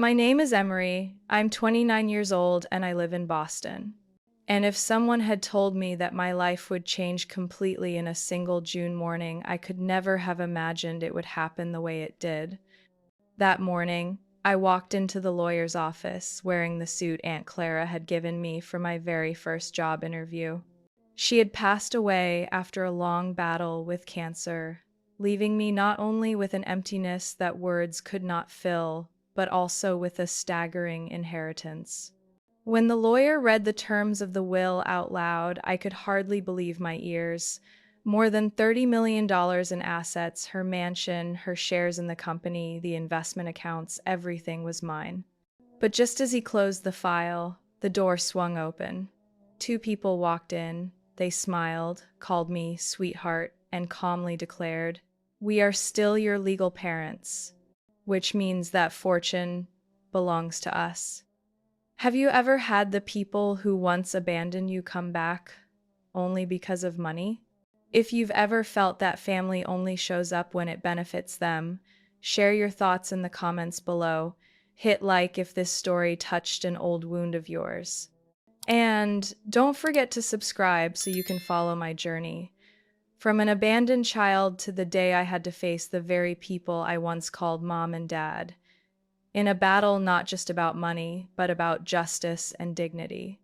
My name is Emery. I'm 29 years old and I live in Boston. And if someone had told me that my life would change completely in a single June morning, I could never have imagined it would happen the way it did. That morning, I walked into the lawyer's office wearing the suit Aunt Clara had given me for my very first job interview. She had passed away after a long battle with cancer, leaving me not only with an emptiness that words could not fill, but also with a staggering inheritance. When the lawyer read the terms of the will out loud, I could hardly believe my ears. More than $30 million in assets, her mansion, her shares in the company, the investment accounts, everything was mine. But just as he closed the file, the door swung open. Two people walked in. They smiled, called me sweetheart, and calmly declared, "We are still your legal parents," which means that fortune belongs to us. Have you ever had the people who once abandoned you come back only because of money? If you've ever felt that family only shows up when it benefits them, share your thoughts in the comments below. Hit like if this story touched an old wound of yours. And don't forget to subscribe so you can follow my journey. From an abandoned child to the day I had to face the very people I once called mom and dad, in a battle not just about money, but about justice and dignity.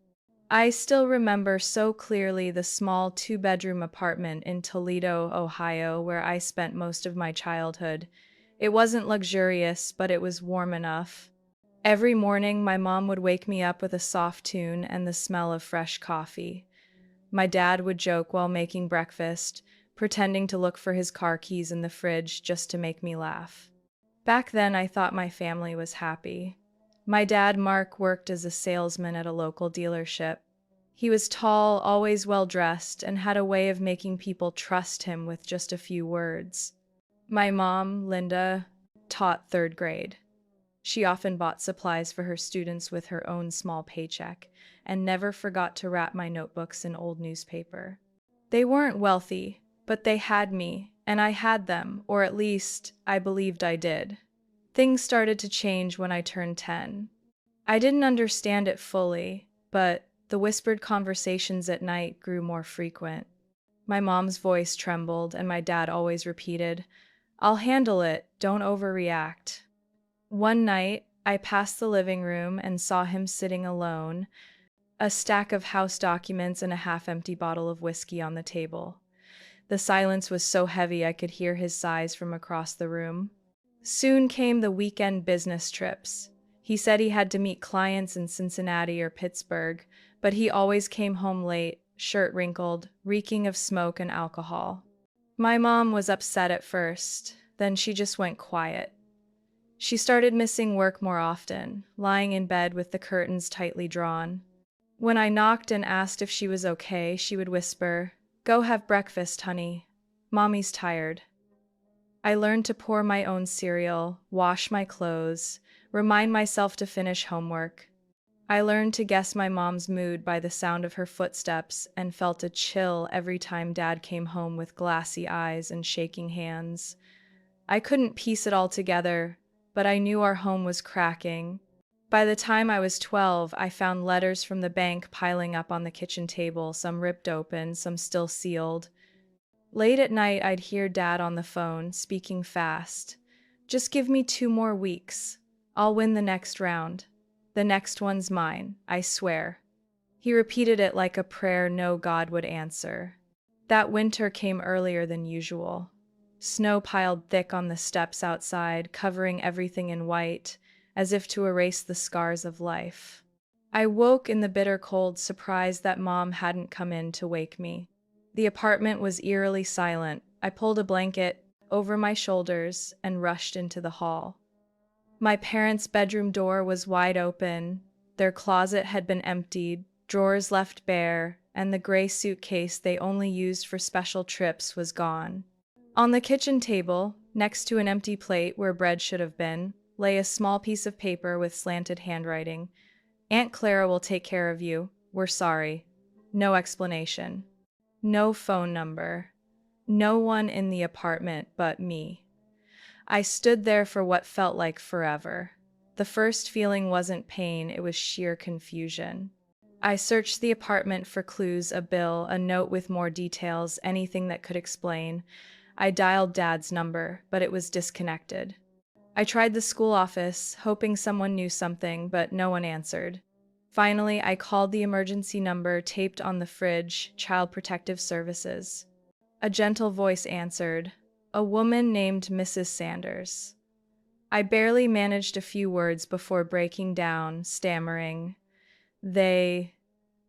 I still remember so clearly the small two-bedroom apartment in Toledo, Ohio, where I spent most of my childhood. It wasn't luxurious, but it was warm enough. Every morning, my mom would wake me up with a soft tune and the smell of fresh coffee. My dad would joke while making breakfast, pretending to look for his car keys in the fridge just to make me laugh. Back then, I thought my family was happy. My dad, Mark, worked as a salesman at a local dealership. He was tall, always well-dressed, and had a way of making people trust him with just a few words. My mom, Linda, taught third grade. She often bought supplies for her students with her own small paycheck and never forgot to wrap my notebooks in old newspaper. They weren't wealthy, but they had me, and I had them, or at least I believed I did. Things started to change when I turned 10. I didn't understand it fully, but the whispered conversations at night grew more frequent. My mom's voice trembled, and my dad always repeated, "I'll handle it, don't overreact." One night, I passed the living room and saw him sitting alone, a stack of house documents and a half-empty bottle of whiskey on the table. The silence was so heavy I could hear his sighs from across the room. Soon came the weekend business trips. He said he had to meet clients in Cincinnati or Pittsburgh, but he always came home late, shirt wrinkled, reeking of smoke and alcohol. My mom was upset at first, then she just went quiet. She started missing work more often, lying in bed with the curtains tightly drawn. When I knocked and asked if she was okay, she would whisper, "Go have breakfast, honey. Mommy's tired." I learned to pour my own cereal, wash my clothes, remind myself to finish homework. I learned to guess my mom's mood by the sound of her footsteps and felt a chill every time Dad came home with glassy eyes and shaking hands. I couldn't piece it all together, but I knew our home was cracking. By the time I was 12, I found letters from the bank piling up on the kitchen table, some ripped open, some still sealed. Late at night, I'd hear Dad on the phone, speaking fast. "Just give me 2 more weeks. I'll win the next round. The next one's mine, I swear." He repeated it like a prayer no God would answer. That winter came earlier than usual. Snow piled thick on the steps outside, covering everything in white, as if to erase the scars of life. I woke in the bitter cold, surprised that Mom hadn't come in to wake me. The apartment was eerily silent. I pulled a blanket over my shoulders and rushed into the hall. My parents' bedroom door was wide open. Their closet had been emptied, drawers left bare, and the gray suitcase they only used for special trips was gone. On the kitchen table, next to an empty plate where bread should have been, lay a small piece of paper with slanted handwriting. "Aunt Clara will take care of you. We're sorry." No explanation. No phone number. No one in the apartment but me. I stood there for what felt like forever. The first feeling wasn't pain, it was sheer confusion. I searched the apartment for clues, a bill, a note with more details, anything that could explain. I dialed Dad's number, but it was disconnected. I tried the school office, hoping someone knew something, but no one answered. Finally, I called the emergency number taped on the fridge, Child Protective Services. A gentle voice answered, a woman named Mrs. Sanders. I barely managed a few words before breaking down, stammering, They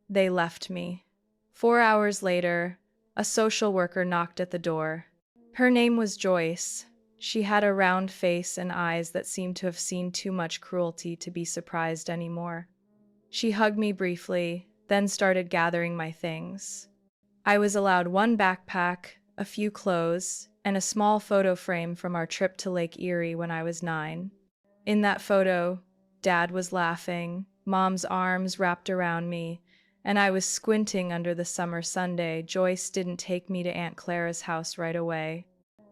left me. 4 hours later, a social worker knocked at the door. Her name was Joyce. She had a round face and eyes that seemed to have seen too much cruelty to be surprised anymore. She hugged me briefly, then started gathering my things. I was allowed one backpack, a few clothes, and a small photo frame from our trip to Lake Erie when I was 9. In that photo, Dad was laughing, Mom's arms wrapped around me, and I was squinting under the summer Sunday. Joyce didn't take me to Aunt Clara's house right away.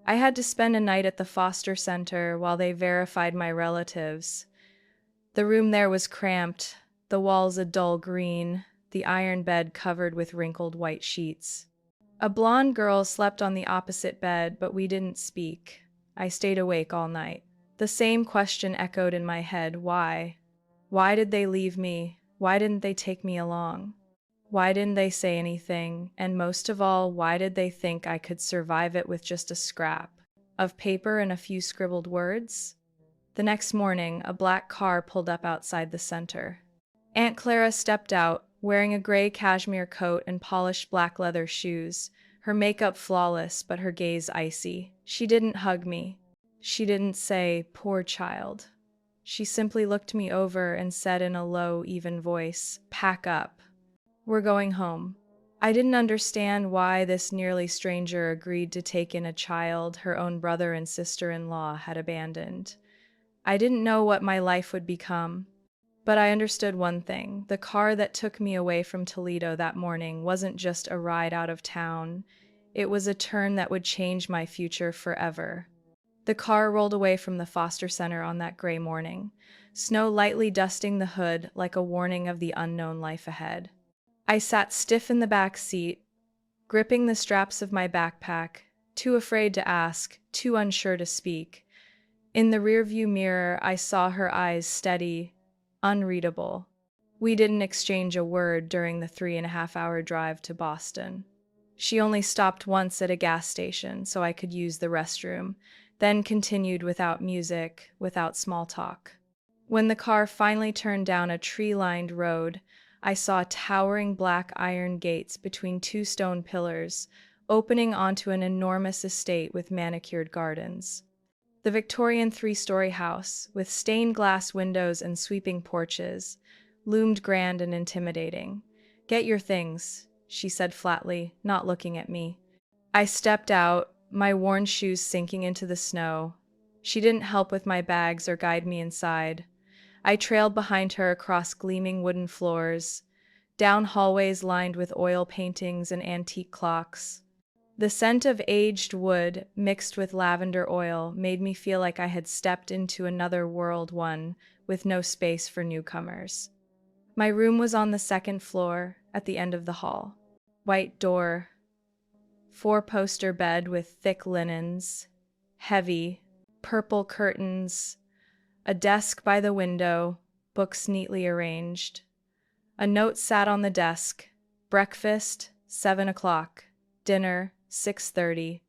I had to spend a night at the foster center while they verified my relatives. The room there was cramped, the walls a dull green, the iron bed covered with wrinkled white sheets. A blonde girl slept on the opposite bed, but we didn't speak. I stayed awake all night. The same question echoed in my head, why? Why did they leave me? Why didn't they take me along? Why didn't they say anything? And most of all, why did they think I could survive it with just a scrap of paper and a few scribbled words? The next morning, a black car pulled up outside the center. Aunt Clara stepped out, wearing a gray cashmere coat and polished black leather shoes, her makeup flawless but her gaze icy. She didn't hug me. She didn't say, "Poor child." She simply looked me over and said in a low, even voice, "Pack up. We're going home." I didn't understand why this nearly stranger agreed to take in a child her own brother and sister-in-law had abandoned. I didn't know what my life would become, but I understood one thing. The car that took me away from Toledo that morning wasn't just a ride out of town. It was a turn that would change my future forever. The car rolled away from the foster center on that gray morning, snow lightly dusting the hood like a warning of the unknown life ahead. I sat stiff in the back seat, gripping the straps of my backpack, too afraid to ask, too unsure to speak. In the rearview mirror, I saw her eyes steady, unreadable. We didn't exchange a word during the 3.5-hour drive to Boston. She only stopped once at a gas station so I could use the restroom, then continued without music, without small talk. When the car finally turned down a tree-lined road, I saw towering black iron gates between two stone pillars, opening onto an enormous estate with manicured gardens. The Victorian 3-story house, with stained glass windows and sweeping porches, loomed grand and intimidating. "Get your things," she said flatly, not looking at me. I stepped out, my worn shoes sinking into the snow. She didn't help with my bags or guide me inside. I trailed behind her across gleaming wooden floors, down hallways lined with oil paintings and antique clocks. The scent of aged wood mixed with lavender oil made me feel like I had stepped into another world, one with no space for newcomers. My room was on the second floor, at the end of the hall. White door, 4-poster bed with thick linens, heavy, purple curtains, a desk by the window, books neatly arranged. A note sat on the desk, breakfast, 7 o'clock, dinner, 6:30,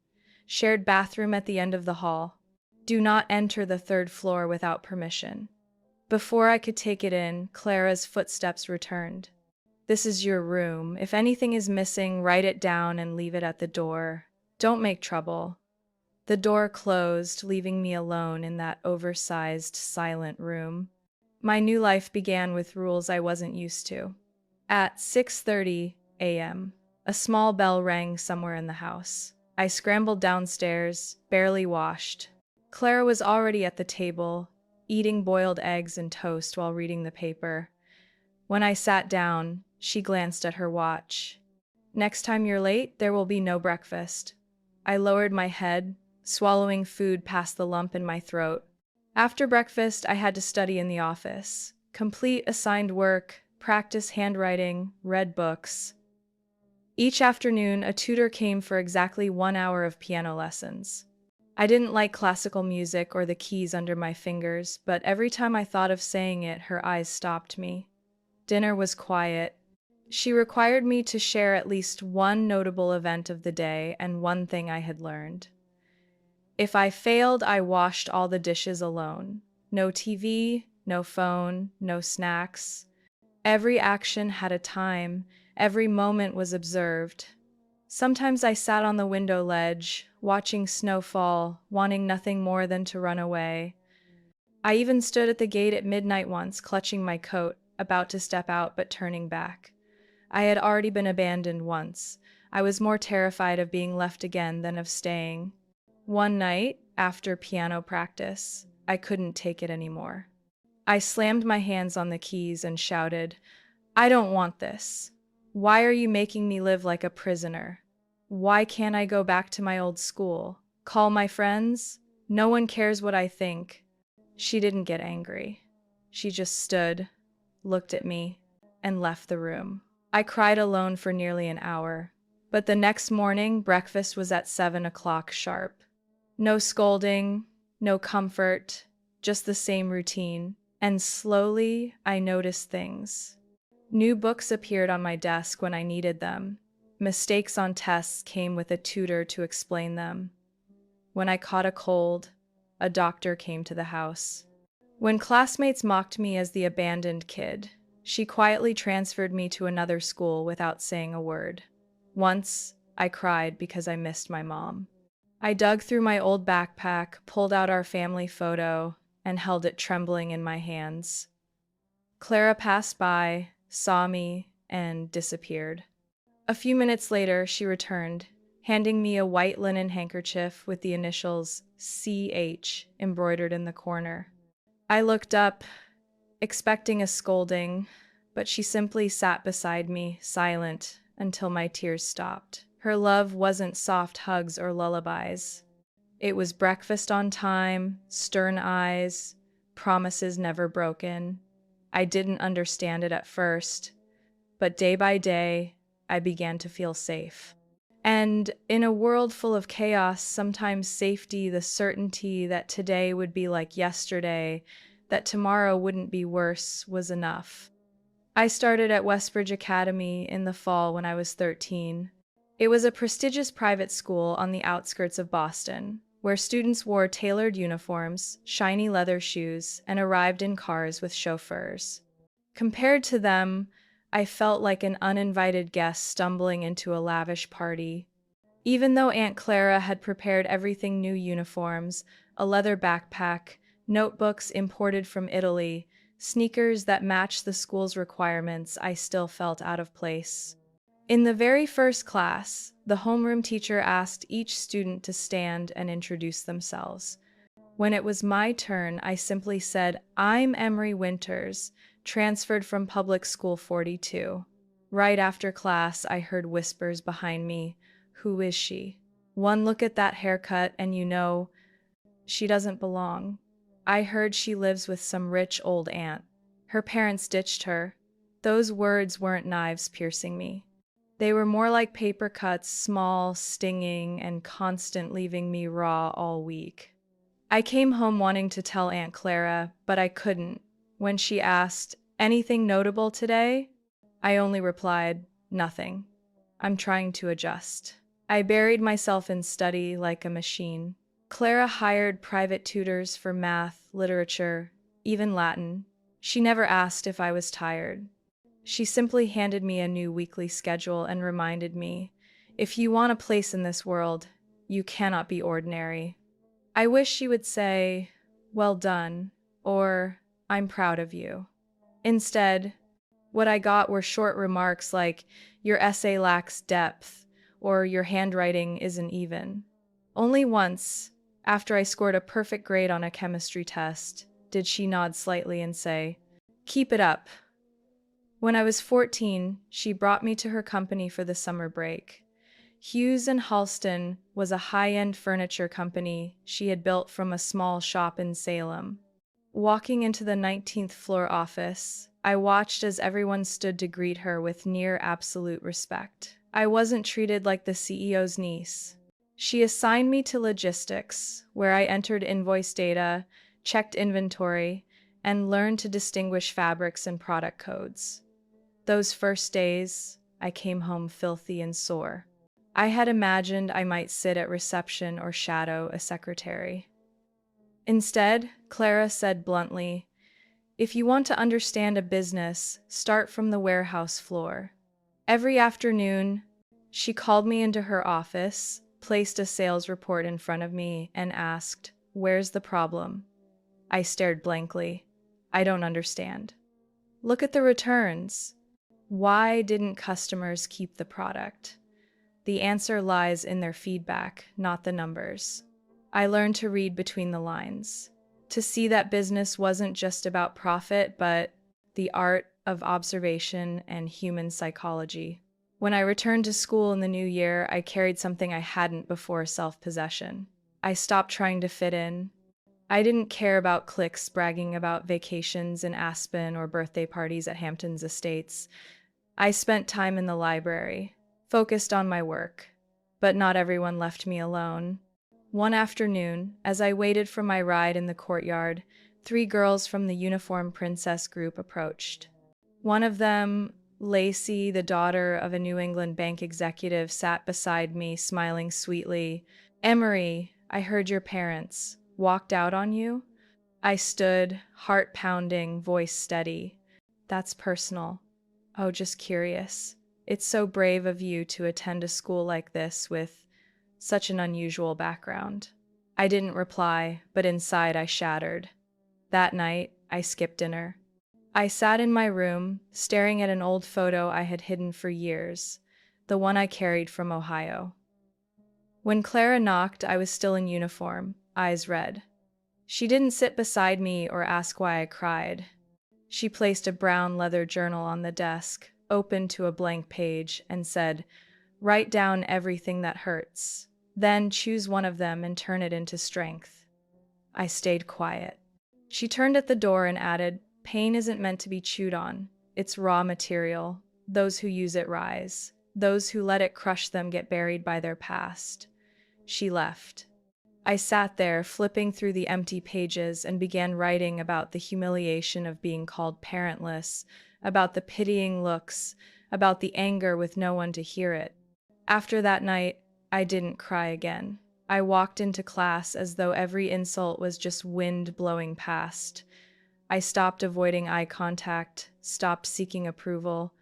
shared bathroom at the end of the hall. Do not enter the 3rd floor without permission. Before I could take it in, Clara's footsteps returned. "This is your room. If anything is missing, write it down and leave it at the door. Don't make trouble." The door closed, leaving me alone in that oversized, silent room. My new life began with rules I wasn't used to. At 6:30 a.m., a small bell rang somewhere in the house. I scrambled downstairs, barely washed. Clara was already at the table, eating boiled eggs and toast while reading the paper. When I sat down, she glanced at her watch. "Next time you're late, there will be no breakfast." I lowered my head, swallowing food past the lump in my throat. After breakfast, I had to study in the office, complete assigned work, practice handwriting, read books. Each afternoon, a tutor came for exactly 1 hour of piano lessons. I didn't like classical music or the keys under my fingers, but every time I thought of saying it, her eyes stopped me. Dinner was quiet. She required me to share at least one notable event of the day and one thing I had learned. If I failed, I washed all the dishes alone. No TV, no phone, no snacks. Every action had a time, every moment was observed. Sometimes I sat on the window ledge, watching snow fall, wanting nothing more than to run away. I even stood at the gate at midnight once, clutching my coat, about to step out but turning back. I had already been abandoned once. I was more terrified of being left again than of staying. One night, after piano practice, I couldn't take it anymore. I slammed my hands on the keys and shouted, "I don't want this. Why are you making me live like a prisoner? Why can't I go back to my old school? Call my friends? No one cares what I think." She didn't get angry. She just stood, looked at me, and left the room. I cried alone for nearly an hour. But the next morning, breakfast was at 7 o'clock sharp. No scolding, no comfort, just the same routine. And slowly, I noticed things. New books appeared on my desk when I needed them. Mistakes on tests came with a tutor to explain them. When I caught a cold, a doctor came to the house. When classmates mocked me as the abandoned kid, she quietly transferred me to another school without saying a word. Once, I cried because I missed my mom. I dug through my old backpack, pulled out our family photo, and held it trembling in my hands. Clara passed by, saw me, and disappeared. A few minutes later, she returned, handing me a white linen handkerchief with the initials CH embroidered in the corner. I looked up, expecting a scolding, but she simply sat beside me, silent, until my tears stopped. Her love wasn't soft hugs or lullabies. It was breakfast on time, stern eyes, promises never broken. I didn't understand it at first, but day by day, I began to feel safe. And in a world full of chaos, sometimes safety, the certainty that today would be like yesterday, that tomorrow wouldn't be worse, was enough. I started at Westbridge Academy in the fall when I was 13. It was a prestigious private school on the outskirts of Boston, where students wore tailored uniforms, shiny leather shoes, and arrived in cars with chauffeurs. Compared to them, I felt like an uninvited guest stumbling into a lavish party. Even though Aunt Clara had prepared everything: new uniforms, a leather backpack, notebooks imported from Italy, sneakers that matched the school's requirements, I still felt out of place. In the very first class, the homeroom teacher asked each student to stand and introduce themselves. When it was my turn, I simply said, "I'm Emery Winters, transferred from Public School 42. Right after class, I heard whispers behind me. Who is she? One look at that haircut and you know she doesn't belong. I heard she lives with some rich old aunt. Her parents ditched her." Those words weren't knives piercing me. They were more like paper cuts, small, stinging, and constant, leaving me raw all week. I came home wanting to tell Aunt Clara, but I couldn't. When she asked, "Anything notable today?" I only replied, "Nothing. I'm trying to adjust." I buried myself in study like a machine. Clara hired private tutors for math, literature, even Latin. She never asked if I was tired. She simply handed me a new weekly schedule and reminded me, "If you want a place in this world, you cannot be ordinary." I wish she would say, "Well done," or "I'm proud of you." Instead, what I got were short remarks like, "Your essay lacks depth," or "Your handwriting isn't even." Only once, after I scored a perfect grade on a chemistry test, did she nod slightly and say, "Keep it up." When I was 14, she brought me to her company for the summer break. Hughes and Halston was a high-end furniture company she had built from a small shop in Salem. Walking into the 19th floor office, I watched as everyone stood to greet her with near absolute respect. I wasn't treated like the CEO's niece. She assigned me to logistics, where I entered invoice data, checked inventory, and learned to distinguish fabrics and product codes. Those first days, I came home filthy and sore. I had imagined I might sit at reception or shadow a secretary. Instead, Clara said bluntly, "If you want to understand a business, start from the warehouse floor." Every afternoon, she called me into her office, placed a sales report in front of me, and asked, "Where's the problem?" I stared blankly. "I don't understand." "Look at the returns. Why didn't customers keep the product?" The answer lies in their feedback, not the numbers. I learned to read between the lines, to see that business wasn't just about profit, but the art of observation and human psychology. When I returned to school in the new year, I carried something I hadn't before: self-possession. I stopped trying to fit in. I didn't care about cliques bragging about vacations in Aspen or birthday parties at Hampton's Estates. I spent time in the library, focused on my work. But not everyone left me alone. One afternoon, as I waited for my ride in the courtyard, 3 girls from the Uniform Princess group approached. One of them, Lacey, the daughter of a New England bank executive, sat beside me, smiling sweetly. "Emery, I heard your parents walked out on you?" I stood, heart pounding, voice steady. "That's personal." "Oh, just curious. It's so brave of you to attend a school like this with such an unusual background." I didn't reply, but inside I shattered. That night, I skipped dinner. I sat in my room, staring at an old photo I had hidden for years, the one I carried from Ohio. When Clara knocked, I was still in uniform, eyes red. She didn't sit beside me or ask why I cried. She placed a brown leather journal on the desk, opened to a blank page, and said, "Write down everything that hurts. Then choose one of them and turn it into strength." I stayed quiet. She turned at the door and added, "Pain isn't meant to be chewed on. It's raw material. Those who use it rise. Those who let it crush them get buried by their past." She left. I sat there, flipping through the empty pages, and began writing about the humiliation of being called parentless, about the pitying looks, about the anger with no one to hear it. After that night, I didn't cry again. I walked into class as though every insult was just wind blowing past. I stopped avoiding eye contact, stopped seeking approval.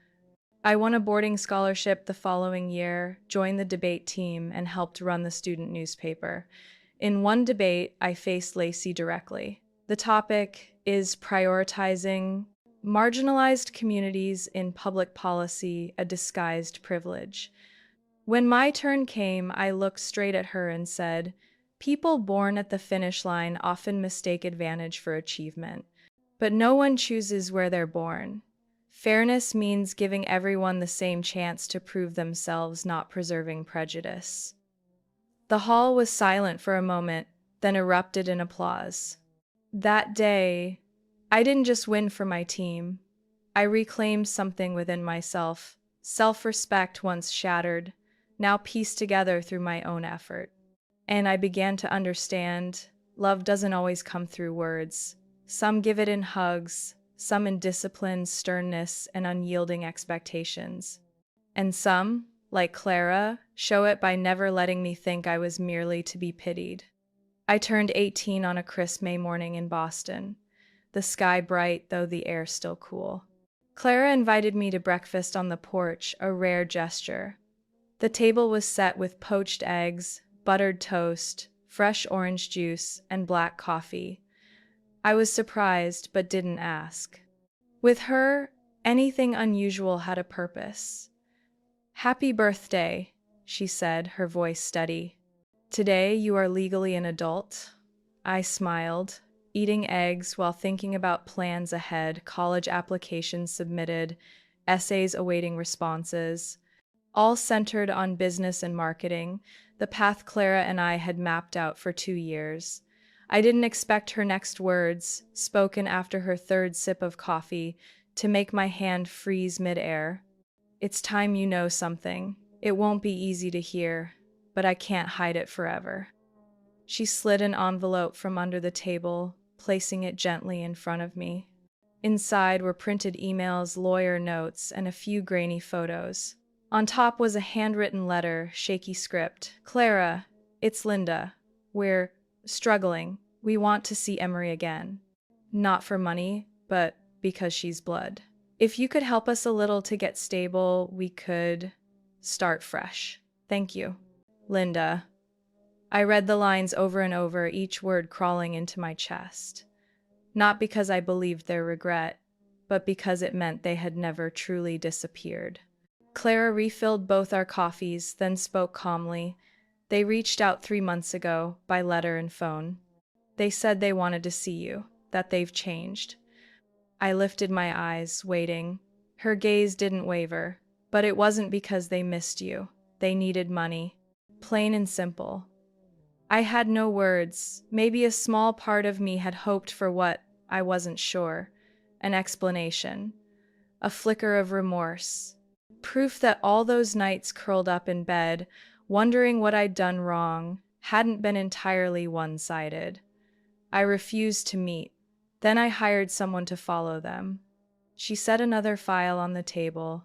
I won a boarding scholarship the following year, joined the debate team, and helped run the student newspaper. In one debate, I faced Lacey directly. The topic is prioritizing marginalized communities in public policy, a disguised privilege. When my turn came, I looked straight at her and said, "People born at the finish line often mistake advantage for achievement, but no one chooses where they're born. Fairness means giving everyone the same chance to prove themselves, not preserving prejudice." The hall was silent for a moment, then erupted in applause. That day, I didn't just win for my team. I reclaimed something within myself, self-respect once shattered, now pieced together through my own effort. And I began to understand love doesn't always come through words. Some give it in hugs, some in discipline, sternness, and unyielding expectations. And some, like Clara, show it by never letting me think I was merely to be pitied. I turned 18 on a crisp May morning in Boston, the sky bright though the air still cool. Clara invited me to breakfast on the porch, a rare gesture. The table was set with poached eggs, buttered toast, fresh orange juice, and black coffee. I was surprised, but didn't ask. With her, anything unusual had a purpose. "Happy birthday," she said, her voice steady. "Today you are legally an adult." I smiled, eating eggs while thinking about plans ahead, college applications submitted, essays awaiting responses, all centered on business and marketing, the path Clara and I had mapped out for 2 years. I didn't expect her next words, spoken after her third sip of coffee, to make my hand freeze midair. It's time you know something. It won't be easy to hear, but I can't hide it forever. She slid an envelope from under the table, placing it gently in front of me. Inside were printed emails, lawyer notes, and a few grainy photos. On top was a handwritten letter, shaky script. Clara, it's Linda. We're struggling. We want to see Emery again. Not for money, but because she's blood. If you could help us a little to get stable, we could start fresh. Thank you. Linda. I read the lines over and over, each word crawling into my chest. Not because I believed their regret, but because it meant they had never truly disappeared. Clara refilled both our coffees, then spoke calmly. They reached out 3 months ago, by letter and phone. They said they wanted to see you, that they've changed. I lifted my eyes, waiting. Her gaze didn't waver, but it wasn't because they missed you. They needed money. Plain and simple. I had no words. Maybe a small part of me had hoped for what I wasn't sure. An explanation. A flicker of remorse. Proof that all those nights curled up in bed, wondering what I'd done wrong, hadn't been entirely one-sided. I refused to meet. Then I hired someone to follow them. She set another file on the table.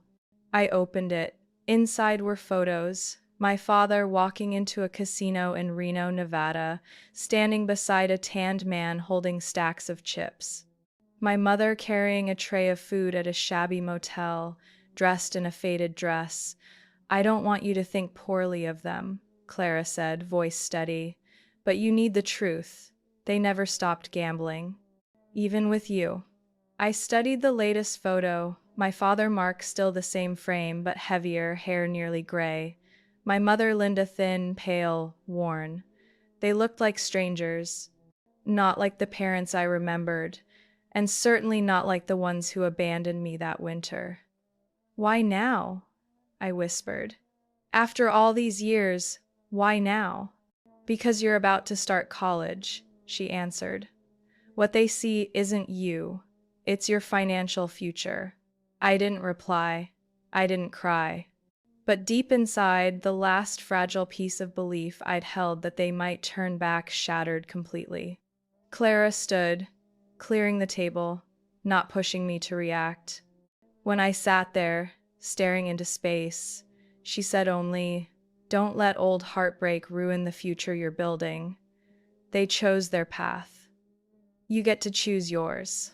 I opened it. Inside were photos. My father walking into a casino in Reno, Nevada, standing beside a tanned man holding stacks of chips. My mother carrying a tray of food at a shabby motel, dressed in a faded dress. I don't want you to think poorly of them, Clara said, voice steady. But you need the truth. They never stopped gambling. Even with you. I studied the latest photo. My father Mark still the same frame, but heavier, hair nearly gray. My mother Linda thin, pale, worn. They looked like strangers. Not like the parents I remembered, and certainly not like the ones who abandoned me that winter. Why now? I whispered. After all these years, why now? Because you're about to start college, she answered. What they see isn't you. It's your financial future. I didn't reply. I didn't cry. But deep inside, the last fragile piece of belief I'd held that they might turn back shattered completely. Clara stood, clearing the table, not pushing me to react. When I sat there, staring into space, she said only, "Don't let old heartbreak ruin the future you're building. They chose their path. You get to choose yours."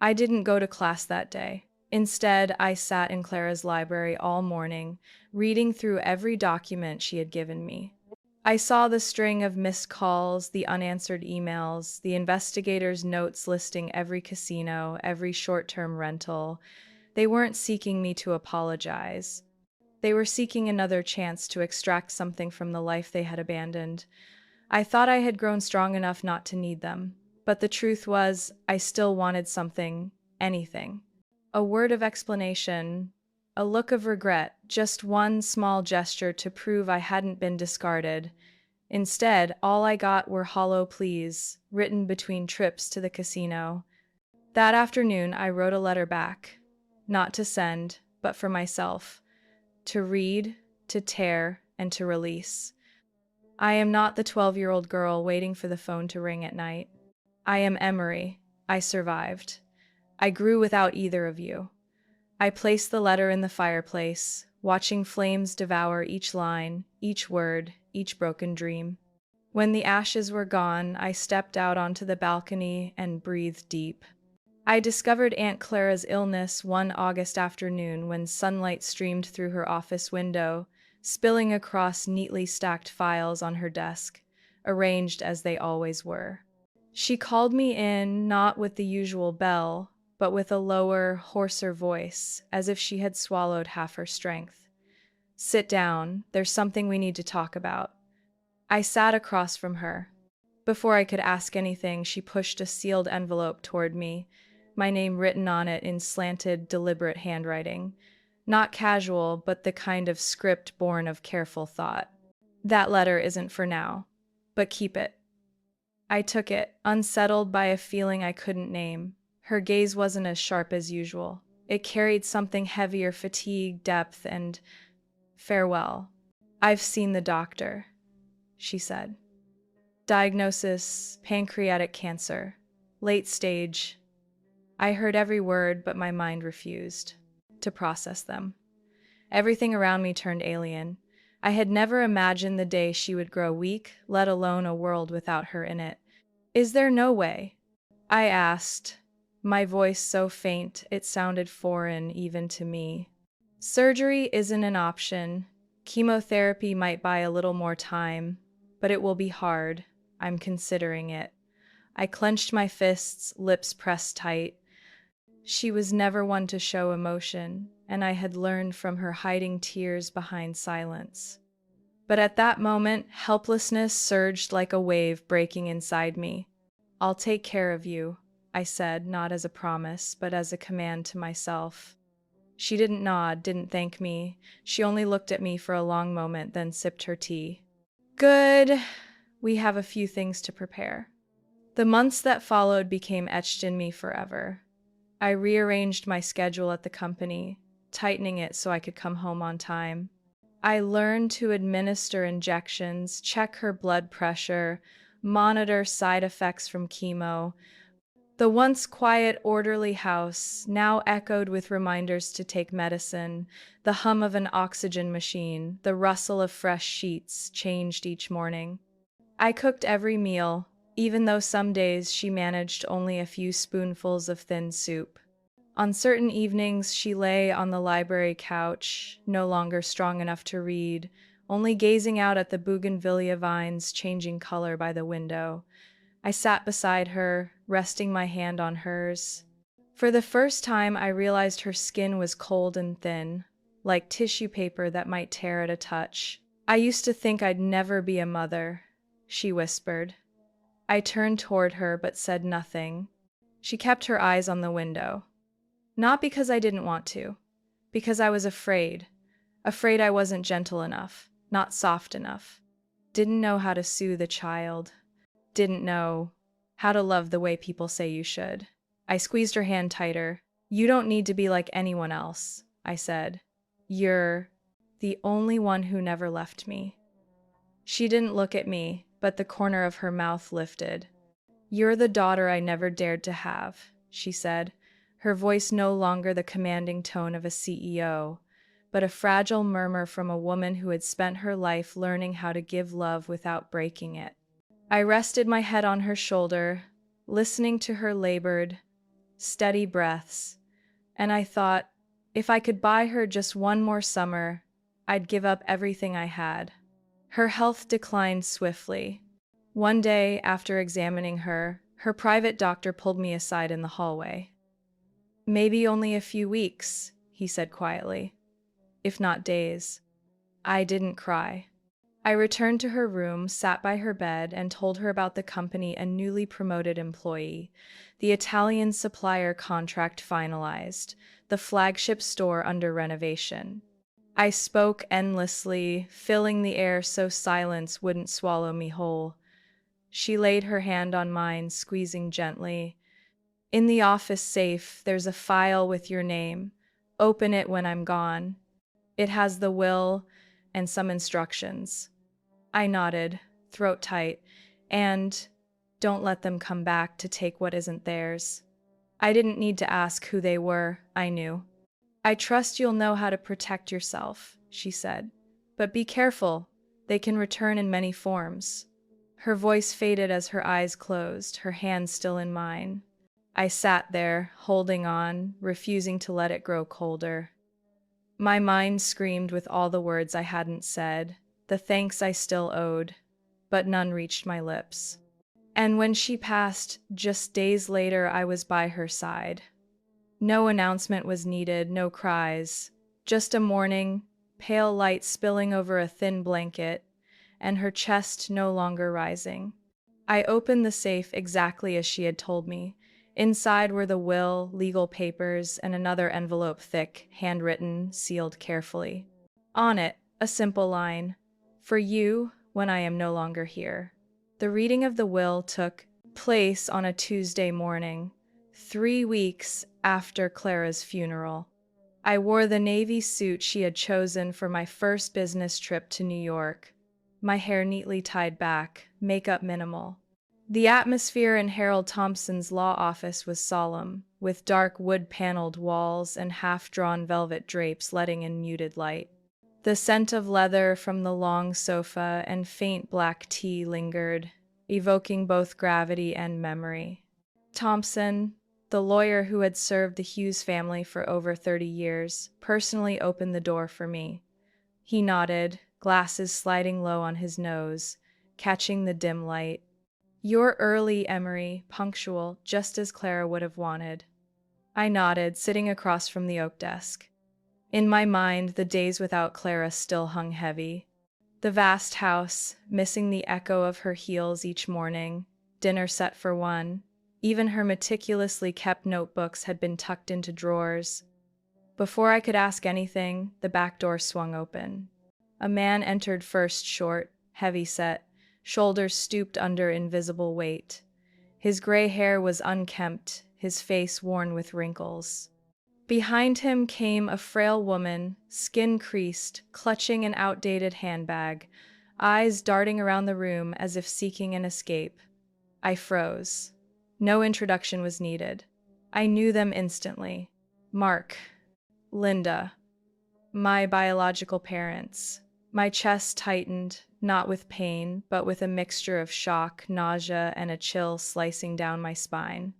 I didn't go to class that day. Instead, I sat in Clara's library all morning, reading through every document she had given me. I saw the string of missed calls, the unanswered emails, the investigators' notes listing every casino, every short-term rental. They weren't seeking me to apologize. They were seeking another chance to extract something from the life they had abandoned. I thought I had grown strong enough not to need them, but the truth was, I still wanted something, anything. A word of explanation, a look of regret, just one small gesture to prove I hadn't been discarded. Instead, all I got were hollow pleas, written between trips to the casino. That afternoon, I wrote a letter back. Not to send, but for myself. To read, to tear, and to release. I am not the 12-year-old girl waiting for the phone to ring at night. I am Emery. I survived. I grew without either of you. I placed the letter in the fireplace, watching flames devour each line, each word, each broken dream. When the ashes were gone, I stepped out onto the balcony and breathed deep. I discovered Aunt Clara's illness one August afternoon when sunlight streamed through her office window, spilling across neatly stacked files on her desk, arranged as they always were. She called me in, not with the usual bell, but with a lower, hoarser voice, as if she had swallowed half her strength. "Sit down. There's something we need to talk about." I sat across from her. Before I could ask anything, she pushed a sealed envelope toward me, my name written on it in slanted, deliberate handwriting. Not casual, but the kind of script born of careful thought. "That letter isn't for now, but keep it." I took it, unsettled by a feeling I couldn't name. Her gaze wasn't as sharp as usual. It carried something heavier, fatigue, depth, and farewell. I've seen the doctor, she said. Diagnosis, pancreatic cancer. Late stage. I heard every word, but my mind refused to process them. Everything around me turned alien. I had never imagined the day she would grow weak, let alone a world without her in it. Is there no way? I asked, my voice so faint it sounded foreign even to me. Surgery isn't an option. Chemotherapy might buy a little more time, but it will be hard. I'm considering it. I clenched my fists, lips pressed tight. She was never one to show emotion, and I had learned from her hiding tears behind silence. But at that moment, helplessness surged like a wave breaking inside me. I'll take care of you, I said, not as a promise, but as a command to myself. She didn't nod, didn't thank me. She only looked at me for a long moment, then sipped her tea. Good. We have a few things to prepare. The months that followed became etched in me forever. I rearranged my schedule at the company, tightening it so I could come home on time. I learned to administer injections, check her blood pressure, monitor side effects from chemo. The once quiet, orderly house now echoed with reminders to take medicine. The hum of an oxygen machine, the rustle of fresh sheets changed each morning. I cooked every meal, even though some days she managed only a few spoonfuls of thin soup. On certain evenings, she lay on the library couch, no longer strong enough to read, only gazing out at the bougainvillea vines changing color by the window. I sat beside her, resting my hand on hers. For the first time, I realized her skin was cold and thin, like tissue paper that might tear at a touch. I used to think I'd never be a mother, she whispered. I turned toward her but said nothing. She kept her eyes on the window. Not because I didn't want to, because I was afraid. Afraid I wasn't gentle enough, not soft enough. Didn't know how to soothe a child. Didn't know how to love the way people say you should. I squeezed her hand tighter. You don't need to be like anyone else, I said. You're the only one who never left me. She didn't look at me, but the corner of her mouth lifted. You're the daughter I never dared to have, she said, her voice no longer the commanding tone of a CEO, but a fragile murmur from a woman who had spent her life learning how to give love without breaking it. I rested my head on her shoulder, listening to her labored, steady breaths, and I thought, if I could buy her just one more summer, I'd give up everything I had. Her health declined swiftly. One day, after examining her, her private doctor pulled me aside in the hallway. Maybe only a few weeks, he said quietly, if not days. I didn't cry. I returned to her room, sat by her bed, and told her about the company and newly promoted employee, the Italian supplier contract finalized, the flagship store under renovation. I spoke endlessly, filling the air so silence wouldn't swallow me whole. She laid her hand on mine, squeezing gently. In the office safe, there's a file with your name. Open it when I'm gone. It has the will and some instructions. I nodded, throat tight, and don't let them come back to take what isn't theirs. I didn't need to ask who they were, I knew. I trust you'll know how to protect yourself, she said. But be careful, they can return in many forms. Her voice faded as her eyes closed, her hand still in mine. I sat there, holding on, refusing to let it grow colder. My mind screamed with all the words I hadn't said, the thanks I still owed, but none reached my lips. And when she passed, just days later, I was by her side. No announcement was needed, no cries, just a morning, pale light spilling over a thin blanket, and her chest no longer rising. I opened the safe exactly as she had told me. Inside were the will, legal papers, and another envelope thick, handwritten, sealed carefully. On it, a simple line, "For you, when I am no longer here." The reading of the will took place on a Tuesday morning, 3 weeks after Clara's funeral. I wore the navy suit she had chosen for my first business trip to New York, my hair neatly tied back, makeup minimal. The atmosphere in Harold Thompson's law office was solemn, with dark wood-paneled walls and half-drawn velvet drapes letting in muted light. The scent of leather from the long sofa and faint black tea lingered, evoking both gravity and memory. Thompson, the lawyer who had served the Hughes family for over 30 years, personally opened the door for me. He nodded, glasses sliding low on his nose, catching the dim light. "You're early, Emery, punctual, just as Clara would have wanted." I nodded, sitting across from the oak desk. In my mind, the days without Clara still hung heavy. The vast house, missing the echo of her heels each morning, dinner set for one. Even her meticulously kept notebooks had been tucked into drawers. Before I could ask anything, the back door swung open. A man entered first, short, heavy-set, shoulders stooped under invisible weight. His gray hair was unkempt, his face worn with wrinkles. Behind him came a frail woman, skin creased, clutching an outdated handbag, eyes darting around the room as if seeking an escape. I froze. No introduction was needed. I knew them instantly. Mark, Linda, my biological parents. My chest tightened, not with pain, but with a mixture of shock, nausea, and a chill slicing down my spine.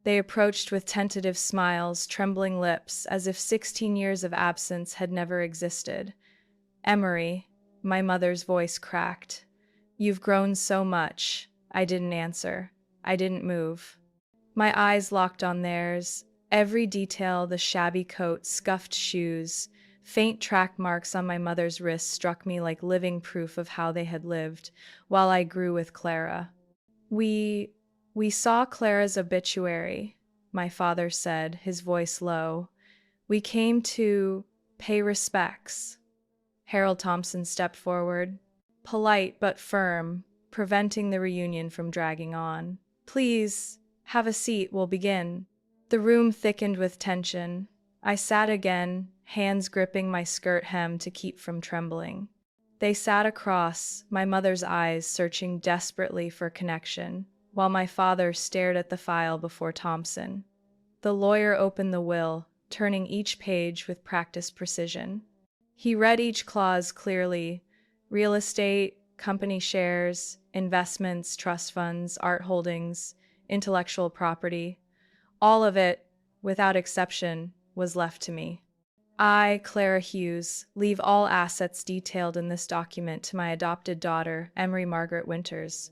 They approached with tentative smiles, trembling lips, as if 16 years of absence had never existed. "Emery," my mother's voice cracked. "You've grown so much." I didn't answer. I didn't move. My eyes locked on theirs. Every detail, the shabby coat, scuffed shoes, faint track marks on my mother's wrists struck me like living proof of how they had lived, while I grew with Clara. We saw Clara's obituary," my father said, his voice low. "We came to pay respects." Harold Thompson stepped forward, polite but firm, preventing the reunion from dragging on. "Please, have a seat, we'll begin." The room thickened with tension. I sat again, hands gripping my skirt hem to keep from trembling. They sat across, my mother's eyes searching desperately for connection, while my father stared at the file before Thompson. The lawyer opened the will, turning each page with practiced precision. He read each clause clearly: real estate, company shares, investments, trust funds, art holdings, intellectual property. All of it, without exception, was left to me. I, Clara Hughes, leave all assets detailed in this document to my adopted daughter, Emery Margaret Winters,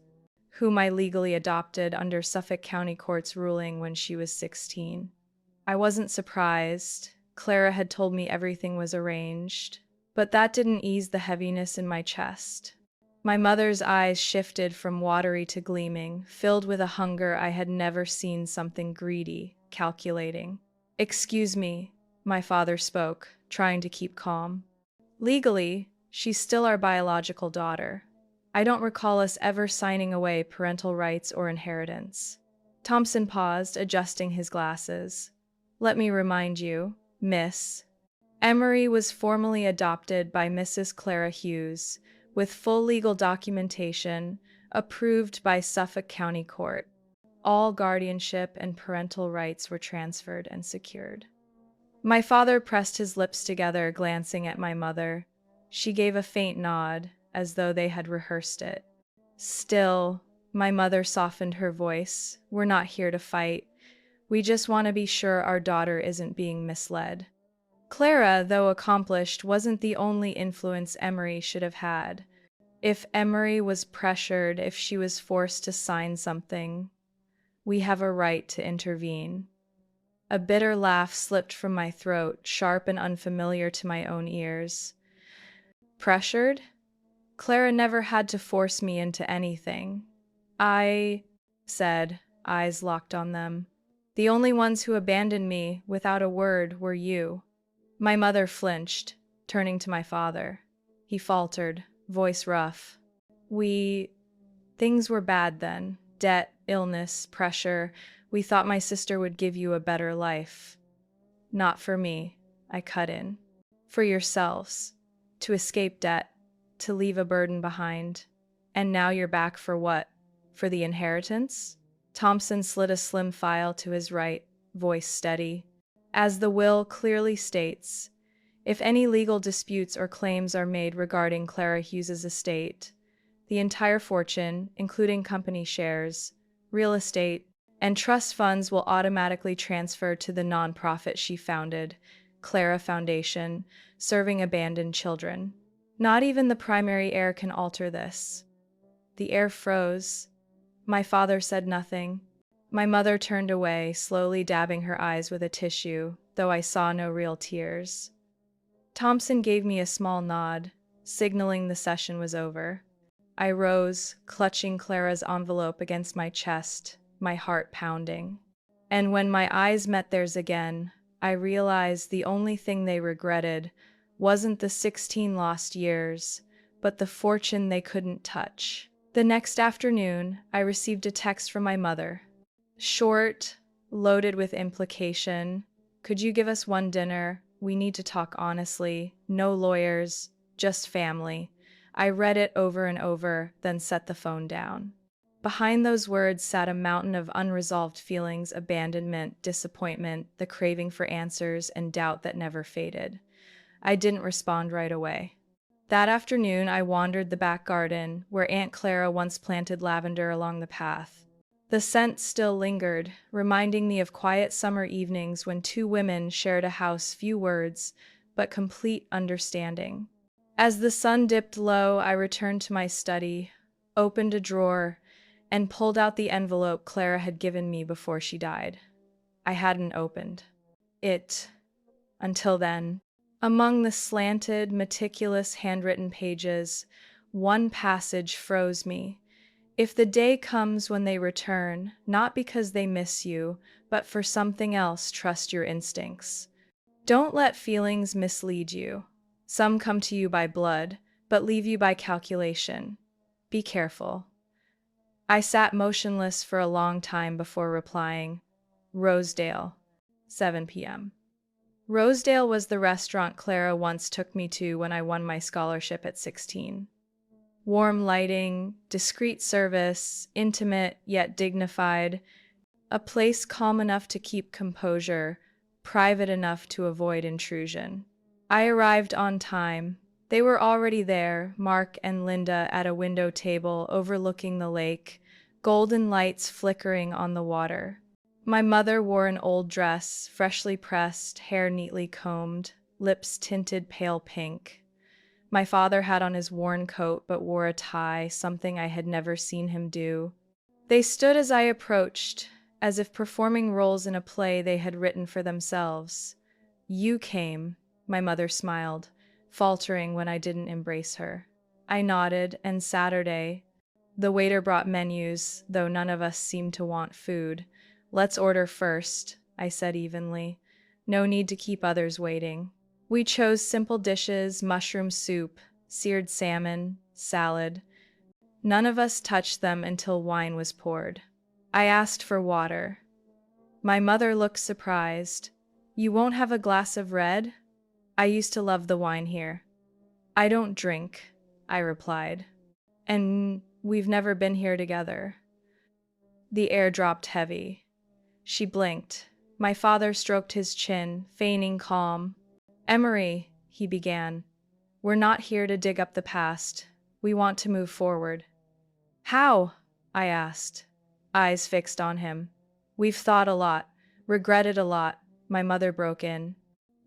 whom I legally adopted under Suffolk County Court's ruling when she was 16. I wasn't surprised. Clara had told me everything was arranged, but that didn't ease the heaviness in my chest. My mother's eyes shifted from watery to gleaming, filled with a hunger I had never seen, something greedy, calculating. "Excuse me," my father spoke, trying to keep calm. "Legally, she's still our biological daughter. I don't recall us ever signing away parental rights or inheritance." Thompson paused, adjusting his glasses. "Let me remind you, Miss. Emery was formally adopted by Mrs. Clara Hughes, with full legal documentation, approved by Suffolk County Court. All guardianship and parental rights were transferred and secured." My father pressed his lips together, glancing at my mother. She gave a faint nod, as though they had rehearsed it. "Still," my mother softened her voice, "we're not here to fight. We just want to be sure our daughter isn't being misled." Clara, though accomplished, wasn't the only influence Emery should have had. If Emery was pressured, if she was forced to sign something, we have a right to intervene. A bitter laugh slipped from my throat, sharp and unfamiliar to my own ears. Pressured? Clara never had to force me into anything. I said, eyes locked on them. "The only ones who abandoned me, without a word, were you." My mother flinched, turning to my father. He faltered, voice rough. Things were bad then. Debt, illness, pressure. We thought my sister would give you a better life. Not for me, I cut in. For yourselves. To escape debt. To leave a burden behind. And now you're back for what? For the inheritance? Thompson slid a slim file to his right, voice steady. As the will clearly states, if any legal disputes or claims are made regarding Clara Hughes's estate, the entire fortune, including company shares, real estate, and trust funds will automatically transfer to the nonprofit she founded, Clara Foundation, serving abandoned children. Not even the primary heir can alter this. The air froze. My father said nothing. My mother turned away, slowly dabbing her eyes with a tissue, though I saw no real tears. Thompson gave me a small nod, signaling the session was over. I rose, clutching Clara's envelope against my chest, my heart pounding. And when my eyes met theirs again, I realized the only thing they regretted wasn't the 16 lost years, but the fortune they couldn't touch. The next afternoon, I received a text from my mother. Short, loaded with implication. Could you give us one dinner? We need to talk honestly. No lawyers, just family. I read it over and over, then set the phone down. Behind those words sat a mountain of unresolved feelings, abandonment, disappointment, the craving for answers, and doubt that never faded. I didn't respond right away. That afternoon, I wandered the back garden, where Aunt Clara once planted lavender along the path. The scent still lingered, reminding me of quiet summer evenings when two women shared a house, few words, but complete understanding. As the sun dipped low, I returned to my study, opened a drawer, and pulled out the envelope Clara had given me before she died. I hadn't opened it until then. Among the slanted, meticulous handwritten pages, one passage froze me. If the day comes when they return, not because they miss you, but for something else, trust your instincts. Don't let feelings mislead you. Some come to you by blood, but leave you by calculation. Be careful. I sat motionless for a long time before replying. Rosedale, 7 p.m. Rosedale was the restaurant Clara once took me to when I won my scholarship at 16. Warm lighting, discreet service, intimate yet dignified, a place calm enough to keep composure, private enough to avoid intrusion. I arrived on time. They were already there, Mark and Linda at a window table overlooking the lake, golden lights flickering on the water. My mother wore an old dress, freshly pressed, hair neatly combed, lips tinted pale pink. My father had on his worn coat but wore a tie, something I had never seen him do. They stood as I approached, as if performing roles in a play they had written for themselves. You came, my mother smiled, faltering when I didn't embrace her. I nodded, and Saturday. The waiter brought menus, though none of us seemed to want food. Let's order first, I said evenly. No need to keep others waiting. We chose simple dishes, mushroom soup, seared salmon, salad. None of us touched them until wine was poured. I asked for water. My mother looked surprised. You won't have a glass of red? I used to love the wine here. I don't drink, I replied. And we've never been here together. The air dropped heavy. She blinked. My father stroked his chin, feigning calm. Emery, he began, we're not here to dig up the past. We want to move forward. How? I asked, eyes fixed on him. We've thought a lot, regretted a lot, my mother broke in.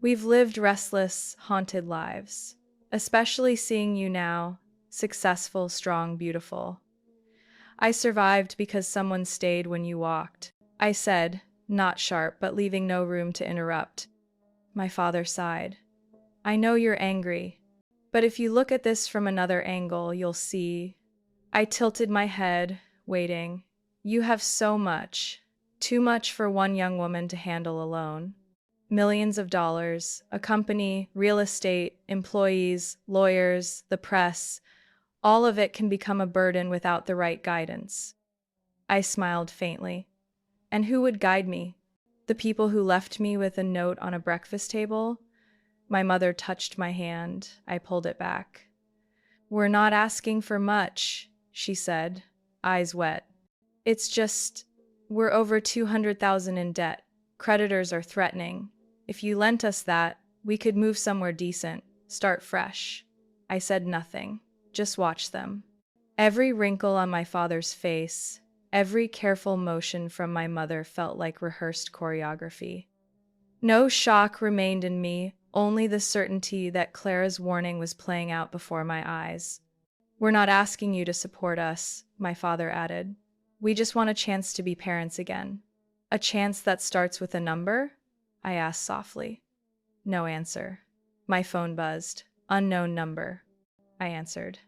We've lived restless, haunted lives, especially seeing you now, successful, strong, beautiful. I survived because someone stayed when you walked, I said, not sharp, but leaving no room to interrupt. My father sighed. I know you're angry, but if you look at this from another angle, you'll see. I tilted my head, waiting. You have so much, too much for one young woman to handle alone. Millions of dollars, a company, real estate, employees, lawyers, the press, All of it can become a burden without the right guidance. I smiled faintly. And who would guide me? The people who left me with a note on a breakfast table? My mother touched my hand. I pulled it back. We're not asking for much, she said, eyes wet. It's just, we're over 200,000 in debt. Creditors are threatening. If you lent us that, we could move somewhere decent, start fresh. I said nothing, just watched them. Every wrinkle on my father's face, every careful motion from my mother felt like rehearsed choreography. No shock remained in me, only the certainty that Clara's warning was playing out before my eyes. We're not asking you to support us, my father added. We just want a chance to be parents again. A chance that starts with a number? I asked softly. No answer. My phone buzzed. Unknown number. I answered.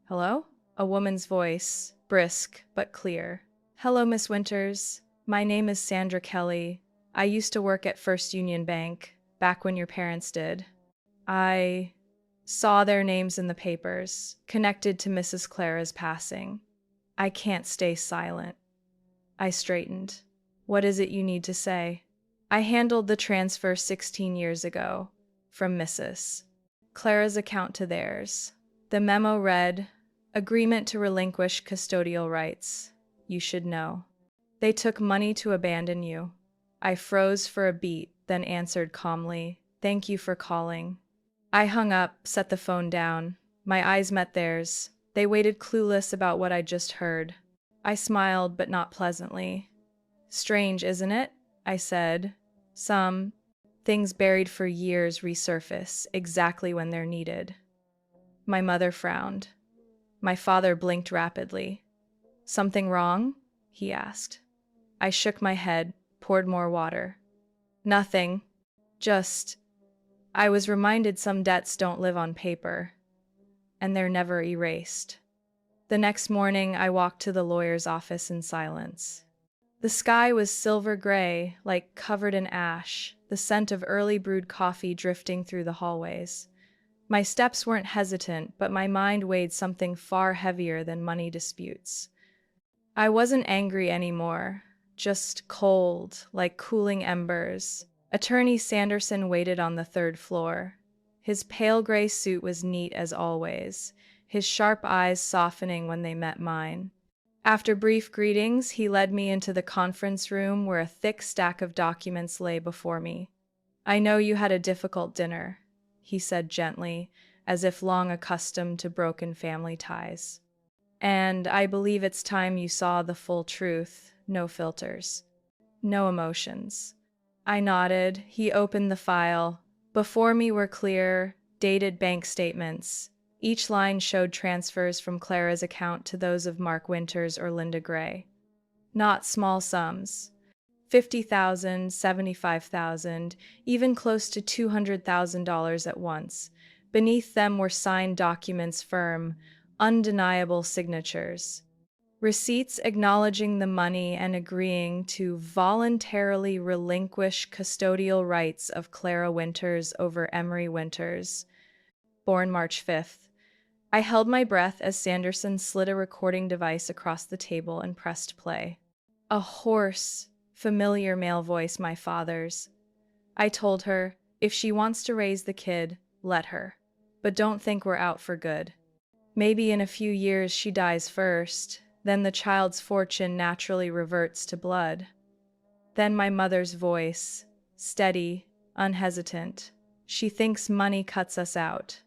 Hello? A woman's voice, brisk but clear. Hello, Miss Winters. My name is Sandra Kelly. I used to work at First Union Bank, back when your parents did. I saw their names in the papers, connected to Mrs. Clara's passing. I can't stay silent. I straightened. What is it you need to say? I handled the transfer 16 years ago, from Mrs. Clara's account to theirs. The memo read, Agreement to relinquish custodial rights. You should know. They took money to abandon you. I froze for a beat, then answered calmly, Thank you for calling. I hung up, set the phone down. My eyes met theirs. They waited clueless about what I'd just heard. I smiled, but not pleasantly. Strange, isn't it? I said. Some things buried for years resurface exactly when they're needed. My mother frowned. My father blinked rapidly. Something wrong? He asked. I shook my head, poured more water. Nothing. Just, I was reminded some debts don't live on paper, and they're never erased. The next morning, I walked to the lawyer's office in silence. The sky was silver gray, like covered in ash, the scent of early brewed coffee drifting through the hallways. My steps weren't hesitant, but my mind weighed something far heavier than money disputes. I wasn't angry anymore, just cold, like cooling embers. Attorney Sanderson waited on the third floor. His pale gray suit was neat as always, his sharp eyes softening when they met mine. After brief greetings, he led me into the conference room where a thick stack of documents lay before me. I know you had a difficult dinner, he said gently, as if long accustomed to broken family ties. And I believe it's time you saw the full truth, no filters, no emotions. I nodded. He opened the file. Before me were clear, dated bank statements. Each line showed transfers from Clara's account to those of Mark Winters or Linda Gray. Not small sums. 50,000, 75,000, even close to $200,000 at once. Beneath them were signed documents firm, undeniable signatures. Receipts acknowledging the money and agreeing to voluntarily relinquish custodial rights of Clara Winters over Emery Winters, born March 5th. I held my breath as Sanderson slid a recording device across the table and pressed play. A hoarse, familiar male voice, my father's. I told her, if she wants to raise the kid, let her. But don't think we're out for good. Maybe in a few years she dies first, then the child's fortune naturally reverts to blood. Then my mother's voice, steady, unhesitant. She thinks money cuts us out.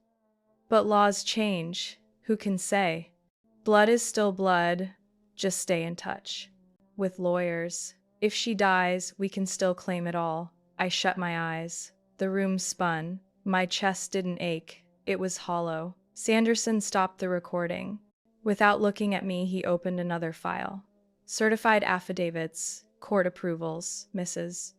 But laws change, who can say? Blood is still blood, just stay in touch. With lawyers, if she dies, we can still claim it all. I shut my eyes. The room spun. My chest didn't ache, it was hollow. Sanderson stopped the recording. Without looking at me, he opened another file. Certified affidavits, court approvals, Mrs.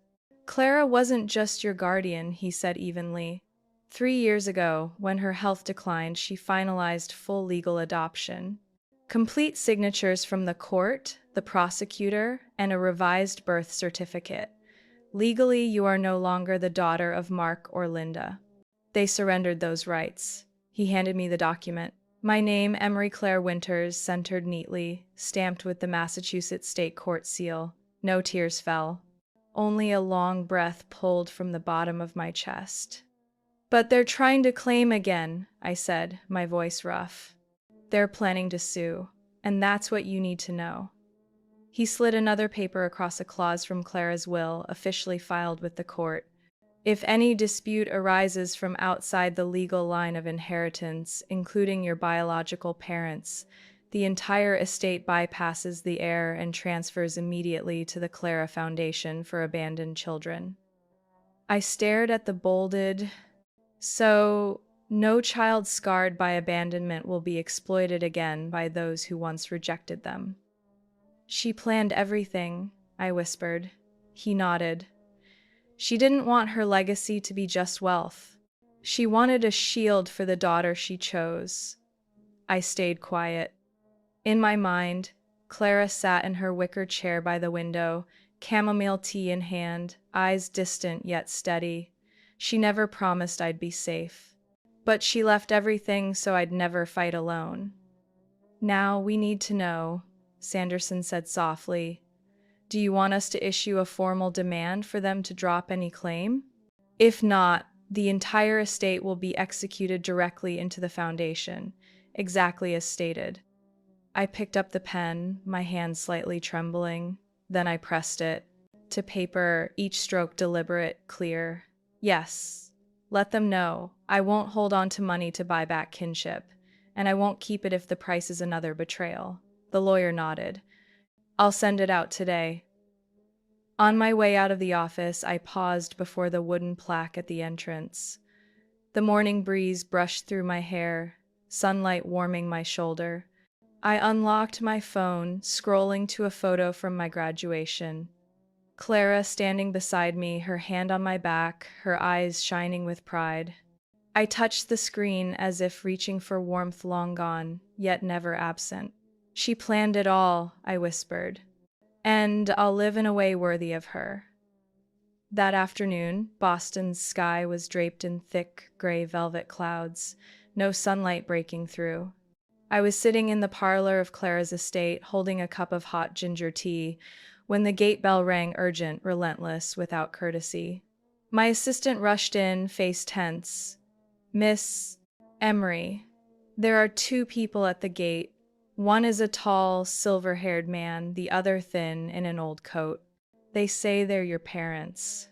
Clara wasn't just your guardian, he said evenly. 3 years ago, when her health declined, she finalized full legal adoption. Complete signatures from the court, the prosecutor, and a revised birth certificate. Legally, you are no longer the daughter of Mark or Linda. They surrendered those rights. He handed me the document. My name, Emery Claire Winters, centered neatly, stamped with the Massachusetts State Court seal. No tears fell. Only a long breath pulled from the bottom of my chest. But they're trying to claim again, I said, my voice rough. They're planning to sue, and that's what you need to know. He slid another paper across a clause from Clara's will, officially filed with the court. If any dispute arises from outside the legal line of inheritance, including your biological parents, the entire estate bypasses the heir and transfers immediately to the Clara Foundation for Abandoned Children. I stared at the bolded, so no child scarred by abandonment will be exploited again by those who once rejected them. She planned everything, I whispered. He nodded. She didn't want her legacy to be just wealth. She wanted a shield for the daughter she chose. I stayed quiet. In my mind, Clara sat in her wicker chair by the window, chamomile tea in hand, eyes distant yet steady. She never promised I'd be safe. But she left everything so I'd never fight alone. Now we need to know, Sanderson said softly. Do you want us to issue a formal demand for them to drop any claim? If not, the entire estate will be executed directly into the foundation, exactly as stated. I picked up the pen, my hand slightly trembling. Then I pressed it. To paper, each stroke deliberate, clear. Yes, let them know. I won't hold on to money to buy back kinship, and I won't keep it if the price is another betrayal. The lawyer nodded. I'll send it out today. On my way out of the office, I paused before the wooden plaque at the entrance. The morning breeze brushed through my hair, sunlight warming my shoulder. I unlocked my phone, scrolling to a photo from my graduation. Clara standing beside me, her hand on my back, her eyes shining with pride. I touched the screen as if reaching for warmth long gone, yet never absent. She planned it all, I whispered. And I'll live in a way worthy of her. That afternoon, Boston's sky was draped in thick, gray velvet clouds, no sunlight breaking through. I was sitting in the parlor of Clara's estate, holding a cup of hot ginger tea, when the gate bell rang urgent, relentless, without courtesy. My assistant rushed in, face tense. Miss Emery, there are two people at the gate. One is a tall, silver-haired man, the other thin, in an old coat. They say they're your parents.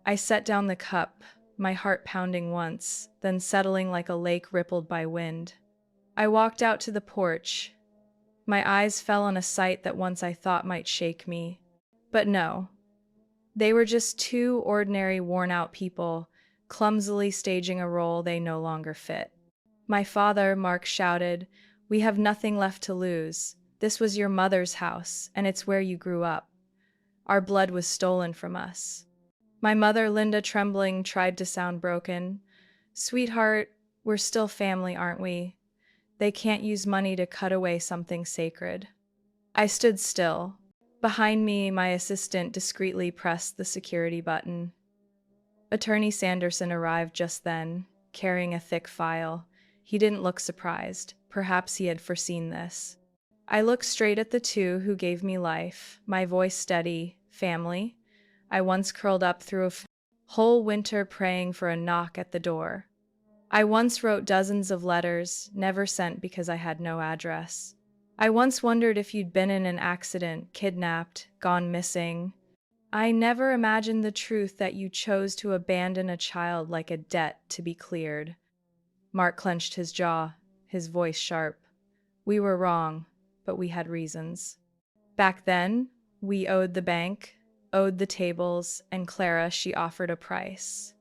I set down the cup, my heart pounding once, then settling like a lake rippled by wind. I walked out to the porch. My eyes fell on a sight that once I thought might shake me. But no. They were just two ordinary, worn-out people, clumsily staging a role they no longer fit. My father, Mark shouted, "We have nothing left to lose. This was your mother's house, and it's where you grew up. Our blood was stolen from us." My mother, Linda, trembling, tried to sound broken. "Sweetheart, we're still family, aren't we? They can't use money to cut away something sacred." I stood still. Behind me, my assistant discreetly pressed the security button. Attorney Sanderson arrived just then, carrying a thick file. He didn't look surprised. Perhaps he had foreseen this. I looked straight at the two who gave me life, my voice steady. Family? I once curled up through a whole winter praying for a knock at the door. I once wrote dozens of letters, never sent because I had no address. I once wondered if you'd been in an accident, kidnapped, gone missing. I never imagined the truth that you chose to abandon a child like a debt to be cleared. Mark clenched his jaw, his voice sharp. We were wrong, but we had reasons. Back then, we owed the bank, owed the tables, and Clara, she offered a price.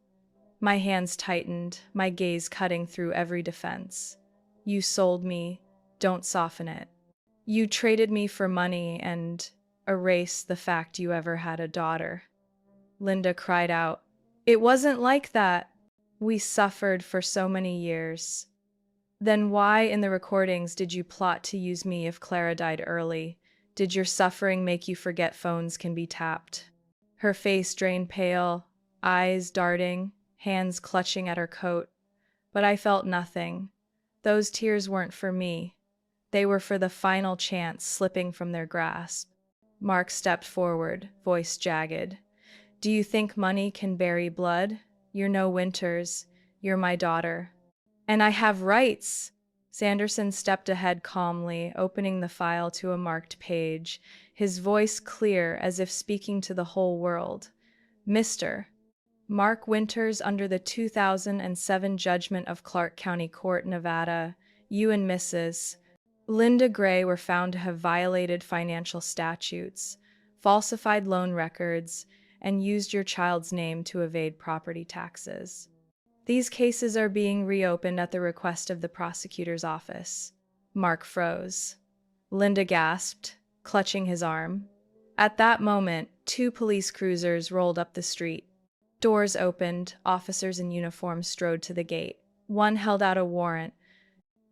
My hands tightened, my gaze cutting through every defense. You sold me, don't soften it. You traded me for money and erased the fact you ever had a daughter. Linda cried out. It wasn't like that. We suffered for so many years. Then why in the recordings did you plot to use me if Clara died early? Did your suffering make you forget phones can be tapped? Her face drained pale, eyes darting, hands clutching at her coat. But I felt nothing. Those tears weren't for me. They were for the final chance slipping from their grasp. Mark stepped forward, voice jagged. Do you think money can bury blood? You're no Winters. You're my daughter. And I have rights. Sanderson stepped ahead calmly, opening the file to a marked page, his voice clear as if speaking to the whole world. Mr. Mark Winters, under the 2007 judgment of Clark County Court, Nevada, you and Mrs. Linda Gray were found to have violated financial statutes, falsified loan records, and used your child's name to evade property taxes. These cases are being reopened at the request of the prosecutor's office. Mark froze. Linda gasped, clutching his arm. At that moment, 2 police cruisers rolled up the street. Doors opened, officers in uniform strode to the gate. One held out a warrant.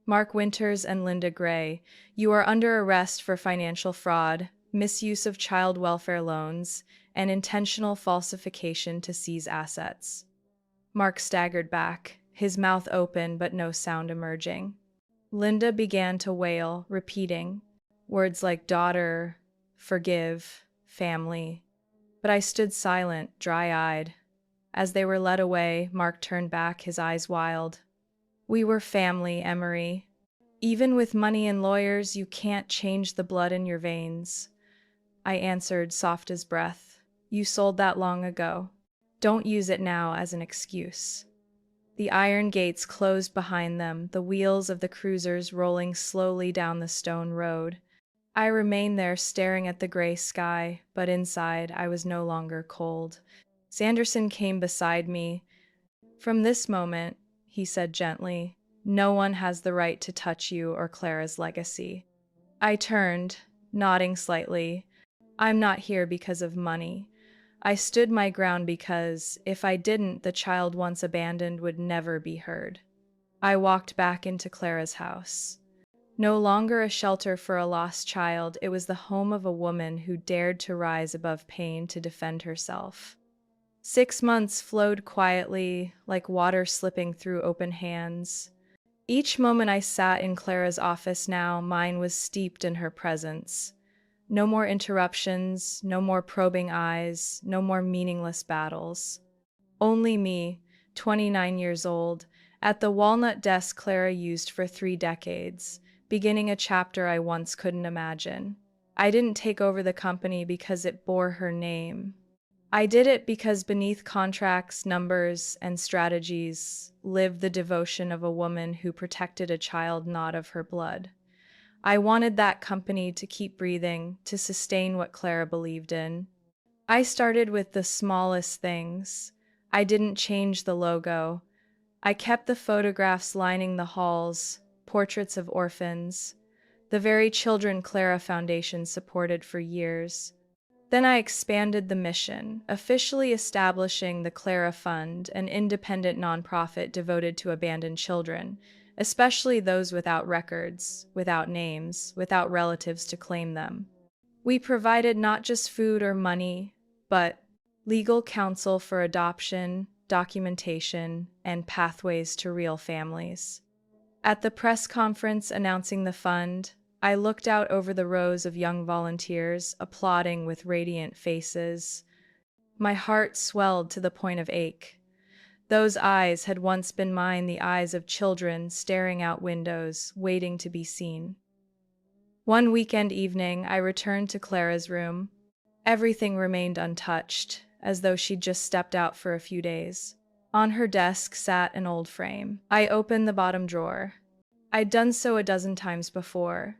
Mark Winters and Linda Gray, you are under arrest for financial fraud, misuse of child welfare loans, and intentional falsification to seize assets. Mark staggered back, his mouth open but no sound emerging. Linda began to wail, repeating words like daughter, forgive, family. But I stood silent, dry-eyed. As they were led away, Mark turned back, his eyes wild. We were family, Emery. Even with money and lawyers, you can't change the blood in your veins. I answered, soft as breath. You sold that long ago. Don't use it now as an excuse. The iron gates closed behind them, the wheels of the cruisers rolling slowly down the stone road. I remained there staring at the gray sky, but inside I was no longer cold. Sanderson came beside me. From this moment, he said gently, no one has the right to touch you or Clara's legacy. I turned, nodding slightly. I'm not here because of money. I stood my ground because, if I didn't, the child once abandoned would never be heard. I walked back into Clara's house. No longer a shelter for a lost child, it was the home of a woman who dared to rise above pain to defend herself. 6 months flowed quietly, like water slipping through open hands. Each moment I sat in Clara's office now, mine was steeped in her presence. No more interruptions, no more probing eyes, no more meaningless battles. Only me, 29 years old, at the walnut desk Clara used for 3 decades, beginning a chapter I once couldn't imagine. I didn't take over the company because it bore her name. I did it because beneath contracts, numbers, and strategies lived the devotion of a woman who protected a child not of her blood. I wanted that company to keep breathing, to sustain what Clara believed in. I started with the smallest things. I didn't change the logo. I kept the photographs lining the halls, portraits of orphans, the very children Clara Foundation supported for years. Then I expanded the mission, officially establishing the Clara Fund, an independent nonprofit devoted to abandoned children, especially those without records, without names, without relatives to claim them. We provided not just food or money, but legal counsel for adoption, documentation, and pathways to real families. At the press conference announcing the fund, I looked out over the rows of young volunteers applauding with radiant faces. My heart swelled to the point of ache. Those eyes had once been mine, the eyes of children staring out windows, waiting to be seen. One weekend evening, I returned to Clara's room. Everything remained untouched, as though she'd just stepped out for a few days. On her desk sat an old frame. I opened the bottom drawer. I'd done so a dozen times before,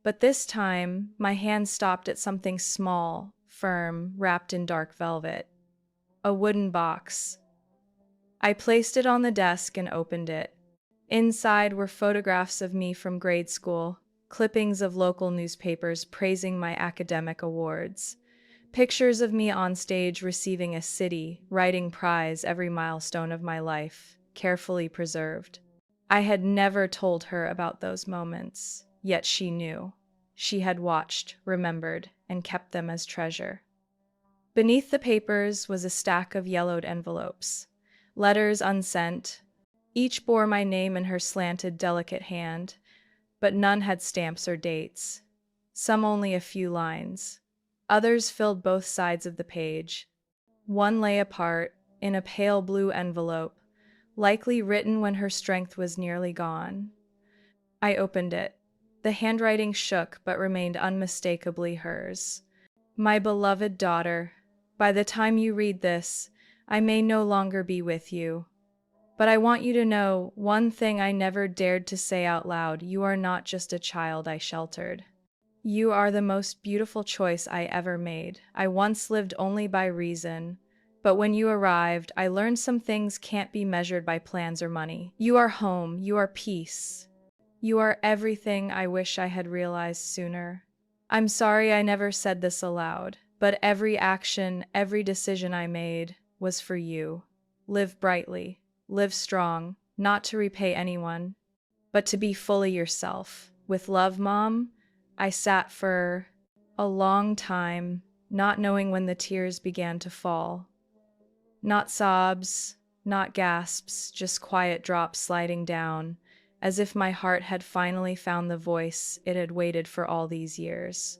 but this time my hand stopped at something small, firm, wrapped in dark velvet. A wooden box. I placed it on the desk and opened it. Inside were photographs of me from grade school, clippings of local newspapers praising my academic awards, pictures of me on stage receiving a city, writing prize every milestone of my life, carefully preserved. I had never told her about those moments, yet she knew. She had watched, remembered, and kept them as treasure. Beneath the papers was a stack of yellowed envelopes, letters unsent, Each bore my name in her slanted, delicate hand, but none had stamps or dates. Some only a few lines. Others filled both sides of the page. One lay apart, in a pale blue envelope, likely written when her strength was nearly gone. I opened it. The handwriting shook but remained unmistakably hers. My beloved daughter, by the time you read this, I may no longer be with you. But I want you to know one thing I never dared to say out loud: you are not just a child I sheltered. You are the most beautiful choice I ever made. I once lived only by reason, but when you arrived, I learned some things can't be measured by plans or money. You are home, you are peace. You are everything I wish I had realized sooner. I'm sorry I never said this aloud, but every action, every decision I made was for you. Live brightly, live strong, not to repay anyone, but to be fully yourself. With love, Mom. I sat for a long time, not knowing when the tears began to fall. Not sobs, not gasps, just quiet drops sliding down, as if my heart had finally found the voice it had waited for all these years.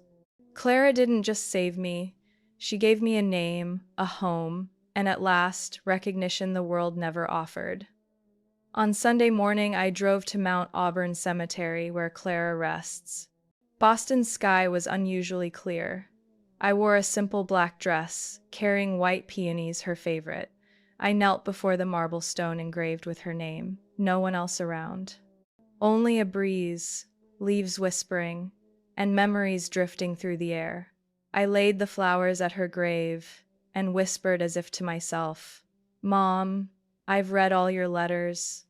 Clara didn't just save me, she gave me a name, a home, and at last, recognition the world never offered. On Sunday morning, I drove to Mount Auburn Cemetery, where Clara rests. Boston's sky was unusually clear. I wore a simple black dress, carrying white peonies, her favorite. I knelt before the marble stone engraved with her name, no one else around. Only a breeze, leaves whispering, and memories drifting through the air. I laid the flowers at her grave and whispered as if to myself, "Mom, I've read all your letters.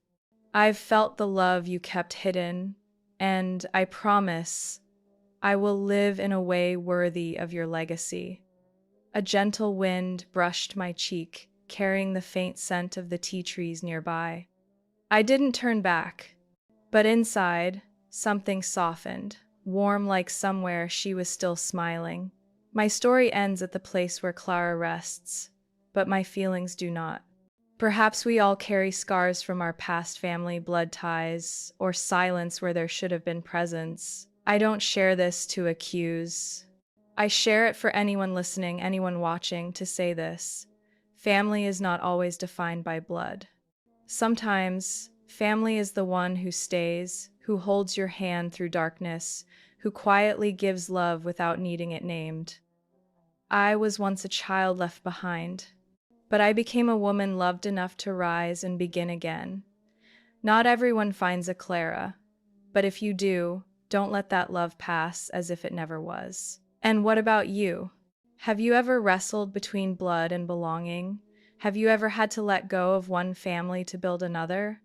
I've felt the love you kept hidden, and I promise I will live in a way worthy of your legacy." A gentle wind brushed my cheek, carrying the faint scent of the tea trees nearby. I didn't turn back, but inside, something softened, warm, like somewhere she was still smiling. My story ends at the place where Clara rests, but my feelings do not. Perhaps we all carry scars from our past family blood ties, or silence where there should have been presence. I don't share this to accuse. I share it for anyone listening, anyone watching, to say this: family is not always defined by blood. Sometimes, family is the one who stays, who holds your hand through darkness, who quietly gives love without needing it named. I was once a child left behind, but I became a woman loved enough to rise and begin again. Not everyone finds a Clara, but if you do, don't let that love pass as if it never was. And what about you? Have you ever wrestled between blood and belonging? Have you ever had to let go of one family to build another?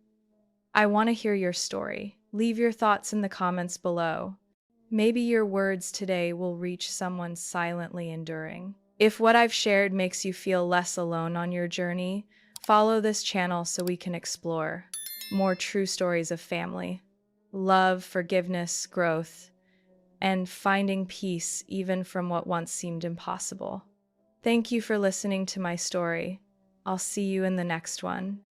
I want to hear your story. Leave your thoughts in the comments below. Maybe your words today will reach someone silently enduring. If what I've shared makes you feel less alone on your journey, follow this channel so we can explore more true stories of family, love, forgiveness, growth, and finding peace even from what once seemed impossible. Thank you for listening to my story. I'll see you in the next one.